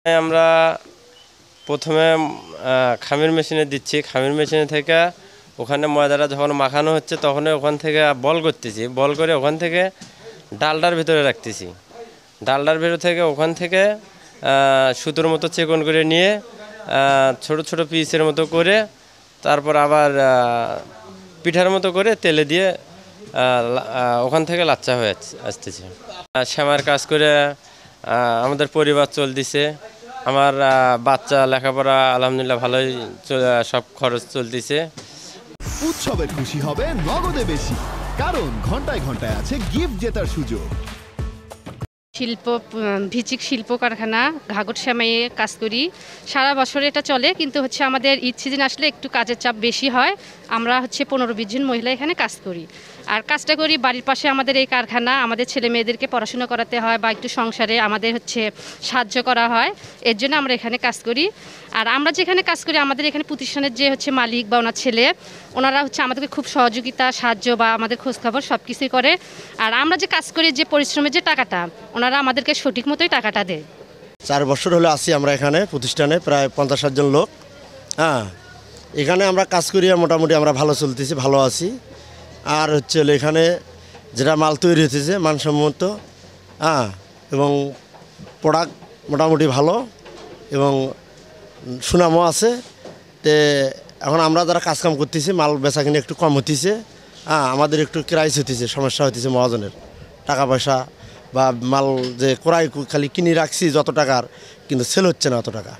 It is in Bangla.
আমরা প্রথমে খামির মেশিনে দিচ্ছি, খামির মেশিনে থেকে ওখানে ময়দাটা যখন মাখানো হচ্ছে তখন ওখান থেকে বল করতেছি, বল করে ওখান থেকে ডালটার ভিতরে রাখতেছি, ডালটার ভিতর থেকে ওখান থেকে সুতোর মতো চেকন করে নিয়ে ছোট ছোট পিসের মতো করে তারপর আবার পিঠার মতো করে তেলে দিয়ে ওখান থেকে লাচ্চা হয়ে আসতেছে। শ্যামার কাজ করে আমাদের পরিবার চলতেছে, আমার বাচ্চা লেখাপড়া আলহামদুলিল্লাহ ভালোই সব খরচ চলতেছে। উৎসবে খুশি হবে নগদে বেশি, কারণ ঘন্টায় ঘন্টায় আছে গিফট জেতার সুযোগ। ভিচিক শিল্প কারখানা ঘাগর শ্যামাইয়ে কাজ করি, সারা বছর এটা চলে, কিন্তু আমাদের ঈদ সিজন আসলে একটু কাজের চাপ বেশি হয়। আমরা 15-20 জন মহিলা এখানে কাজ করি, আর কাজটা করি বাড়ির পাশে আমাদের এই কারখানা, আমাদের ছেলে মেয়েদেরকে পড়াশোনা করাতে হয় বা একটু সংসারে আমাদের সাহায্য করা হয়, এর জন্য আমরা এখানে কাজ করি। আর আমরা যেখানে কাজ করি আমাদের এখানে প্রতিষ্ঠানের যে মালিক বা ওনার ছেলে, ওনারা আমাদেরকে খুব সহযোগিতা সাহায্য বা আমাদের খোঁজখবর সব কিছুই করে। আর আমরা যে কাজ করি যে পরিশ্রমের যে টাকাটা ওনারা আমাদেরকে সঠিক মতোই টাকাটা দেয়। 4 বছর হলে আসি আমরা এখানে প্রতিষ্ঠানে, প্রায় 50-60 জন লোক। এখানে আমরা কাজ করি, মোটামুটি আমরা ভালো চলতেছি, ভালো আছি। আর এখানে যেটা মাল তৈরি হতেছে মানসম্মত, এবং প্রোডাক্ট মোটামুটি ভালো এবং সুনামও আছে। তে এখন আমরা যারা কাজকাম করতেছি মাল বেচা কিনে একটু কম হতেছে, আমাদের একটু ক্রাইস হতেছে, সমস্যা হতেছে মহাজনের টাকা পয়সা বা মাল যে ক্রয় খালি কিনে রাখছি যত টাকার, কিন্তু সেল হচ্ছে না অত টাকা।